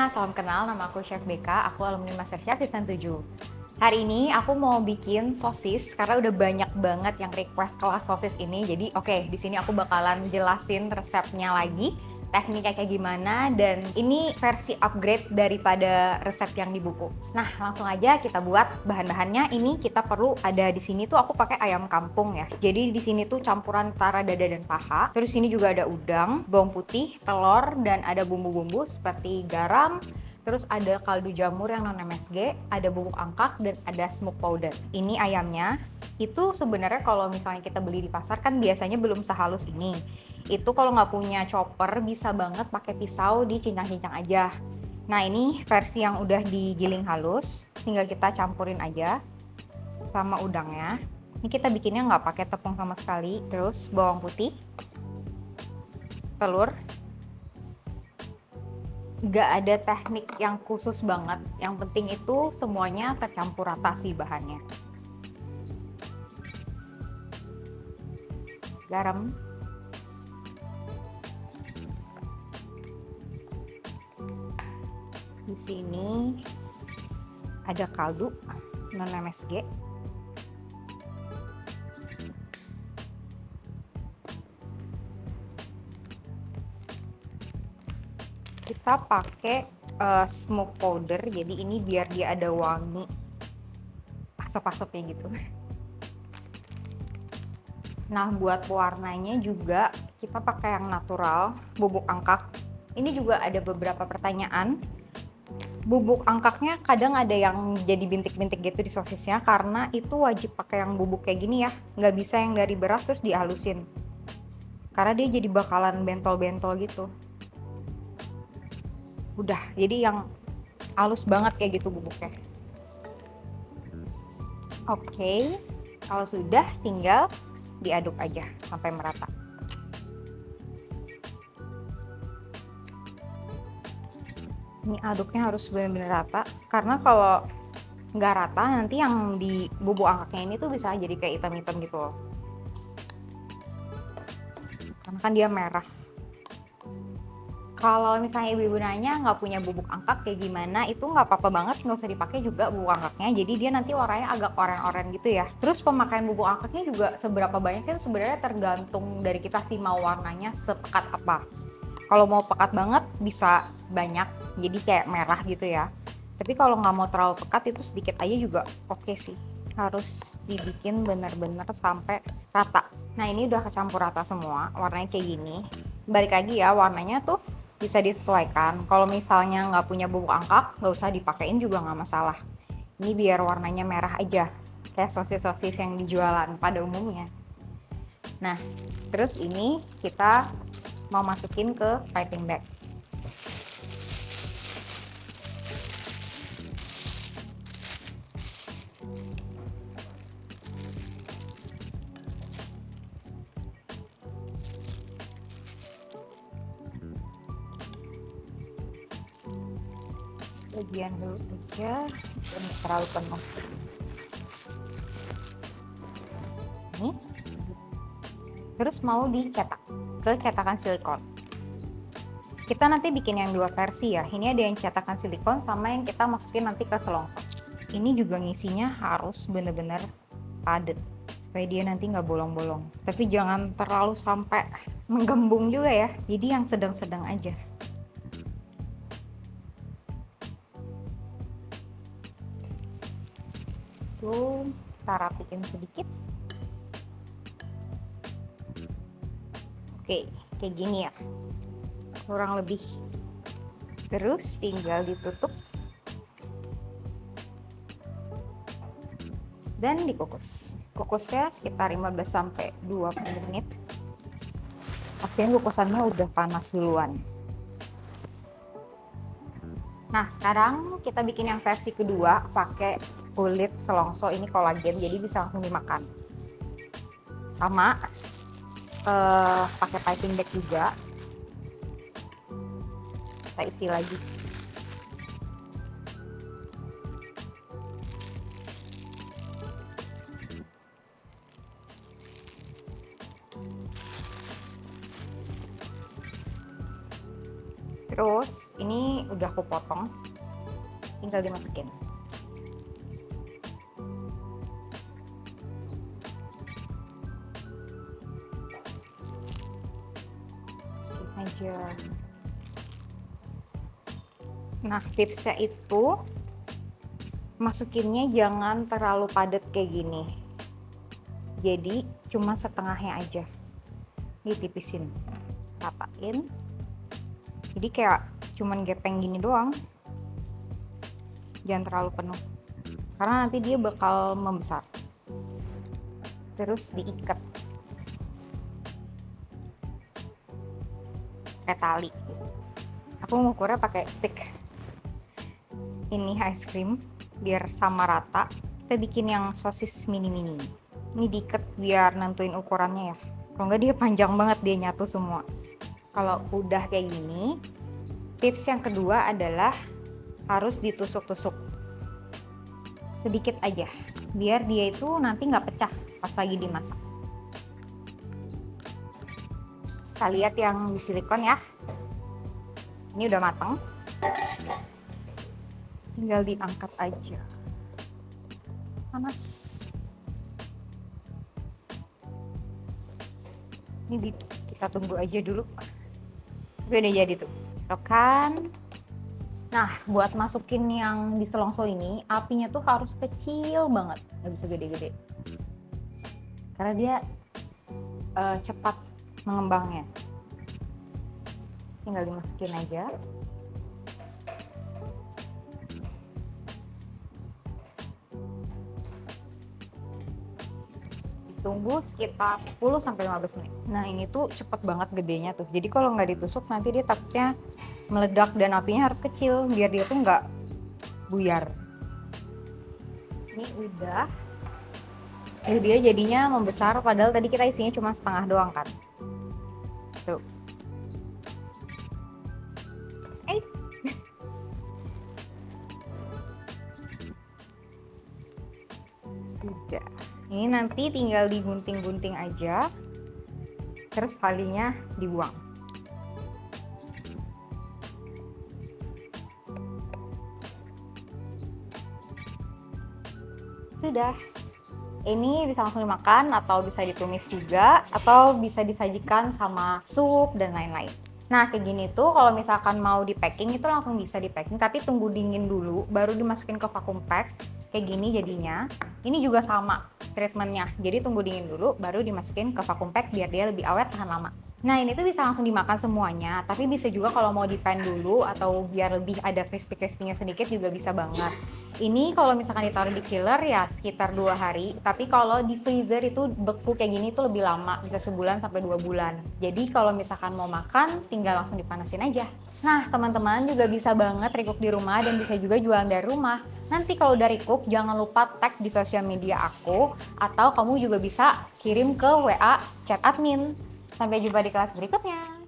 salam kenal, nama aku Chef BK, aku alumni MasterChef Season 7. Hari ini aku mau bikin sosis karena udah banyak banget yang request kelas sosis ini. Jadi oke, di sini aku bakalan jelasin resepnya lagi, tekniknya kayak gimana, dan ini versi upgrade daripada resep yang di buku. Nah, langsung aja kita buat bahan-bahannya. Ini kita perlu ada di sini tuh aku pakai ayam kampung ya. Jadi di sini tuh campuran antara dada dan paha. Terus sini juga ada udang, bawang putih, telur, dan ada bumbu-bumbu seperti garam. Terus ada kaldu jamur yang non MSG, ada bubuk angkak, dan ada smoke powder. Ini ayamnya. Itu sebenarnya kalau misalnya kita beli di pasar kan biasanya belum sehalus ini. Itu kalau nggak punya chopper bisa banget pakai pisau dicincang-cincang aja. Nah ini versi yang udah digiling halus, tinggal kita campurin aja sama udangnya. Ini kita bikinnya nggak pakai tepung sama sekali. Terus bawang putih, telur. Nggak ada teknik yang khusus banget. Yang penting itu semuanya tercampur rata sih bahannya. Garam. Di sini ada kaldu non MSG. Kita pakai smoke powder, jadi ini biar dia ada wangi asap-asapnya gitu. Nah, buat warnanya juga kita pakai yang natural, bubuk angkak. Ini juga ada beberapa pertanyaan. Bubuk angkaknya kadang ada yang jadi bintik-bintik gitu di sosisnya, karena itu wajib pakai yang bubuk kayak gini ya. Nggak bisa yang dari beras terus dihalusin. Karena dia jadi bakalan bentol-bentol gitu. Udah, jadi yang halus banget kayak gitu bubuknya. Oke, kalau sudah tinggal diaduk aja sampai merata. Ini aduknya harus benar-benar rata, karena kalau nggak rata nanti yang di bubuk angkaknya ini tuh bisa jadi kayak hitam-hitam gitu loh. Karena kan dia merah. Kalau misalnya ibu-ibu nanya nggak punya bubuk angkak kayak gimana, itu nggak apa-apa banget, nggak usah dipakai juga bubuk angkaknya. Jadi dia nanti warnanya agak oren-oren gitu ya. Terus pemakaian bubuk angkaknya juga seberapa banyak itu sebenarnya tergantung dari kita sih mau warnanya sepekat apa. Kalau mau pekat banget bisa banyak, jadi kayak merah gitu ya. Tapi kalau nggak mau terlalu pekat itu sedikit aja juga oke sih. Harus dibikin benar-benar sampai rata. Nah ini udah kecampur rata semua, warnanya kayak gini. Balik lagi ya, warnanya tuh bisa disesuaikan. Kalau misalnya nggak punya bubuk angkak, nggak usah dipakein juga nggak masalah. Ini biar warnanya merah aja, kayak sosis-sosis yang dijualan pada umumnya. Nah, terus ini kita mau masukin ke piping bag. Bagian dulu aja, jangan terlalu penuh. Ini. Terus mau dicetak ke cetakan silikon. Kita nanti bikin yang dua versi ya. Ini ada yang cetakan silikon sama yang kita masukin nanti ke selongsong. Ini juga ngisinya harus bener-bener padat supaya dia nanti nggak bolong-bolong. Tapi jangan terlalu sampai menggembung juga ya. Jadi yang sedang-sedang aja. Tuh, kita rapiin sedikit. Oke, kayak gini ya. Kurang lebih. Terus tinggal ditutup dan dikukus. Kukusnya sekitar 15 sampai 20 menit. Pastinya kukusannya udah panas duluan. Nah, sekarang kita bikin yang versi kedua pakai kulit selongso, ini kolagen jadi bisa langsung dimakan. Sama pakai piping bag juga. Kita isi lagi. Terus ini udah aku potong, tinggal dimasukin. Aja. Nah, tipsnya itu masukinnya jangan terlalu padat kayak gini. Jadi cuma setengahnya aja. Ditipisin, rapain. Jadi kayak cuman gepeng gini doang. Jangan terlalu penuh. Karena nanti dia bakal membesar. Terus diikat. Kayak tali. Aku ngukurnya pakai stick. Ini ice cream biar sama rata. Kita bikin yang sosis mini-mini. Ini diikat biar nentuin ukurannya ya. Kalau nggak dia panjang banget, dia nyatu semua. Kalau udah kayak gini, tips yang kedua adalah harus ditusuk-tusuk sedikit aja, biar dia itu nanti nggak pecah pas lagi dimasak. Kita lihat yang di silikon ya. Ini udah matang. Tinggal diangkat aja. Panas. Ini kita tunggu aja dulu. Tapi udah jadi tuh. Kan. Nah, buat masukin yang di selongso ini, apinya tuh harus kecil banget, nggak bisa gede-gede. Karena dia cepat mengembangnya. Tinggal dimasukin aja. Tunggu sekitar 10-15 menit. Nah, ini tuh cepet banget gedenya tuh. Jadi kalau nggak ditusuk nanti dia takutnya meledak dan apinya harus kecil biar dia tuh nggak buyar. Ini udah. Dia jadinya membesar padahal tadi kita isinya cuma setengah doang kan. Tuh. Sudah. Ini nanti tinggal digunting-gunting aja, terus talinya dibuang. Sudah. Ini bisa langsung dimakan atau bisa ditumis juga, atau bisa disajikan sama sup dan lain-lain. Nah, kayak gini tuh kalau misalkan mau di packing itu langsung bisa di packing, tapi tunggu dingin dulu baru dimasukin ke vacuum pack. Kayak gini jadinya. Ini juga sama treatmentnya, jadi tunggu dingin dulu baru dimasukin ke vacuum pack biar dia lebih awet, tahan lama. Nah, ini tuh bisa langsung dimakan semuanya, tapi bisa juga kalau mau di pan dulu atau biar lebih ada crispy-crispy-nya sedikit juga bisa banget. Ini kalau misalkan ditaruh di chiller ya sekitar 2 hari, tapi kalau di freezer itu beku kayak gini tuh lebih lama, bisa sebulan sampai 2 bulan. Jadi kalau misalkan mau makan tinggal langsung dipanasin aja. Nah, teman-teman juga bisa banget recook di rumah dan bisa juga jualan dari rumah. Nanti kalau udah recook jangan lupa tag di sosial media aku, atau kamu juga bisa kirim ke WA chat admin. Sampai jumpa di kelas berikutnya.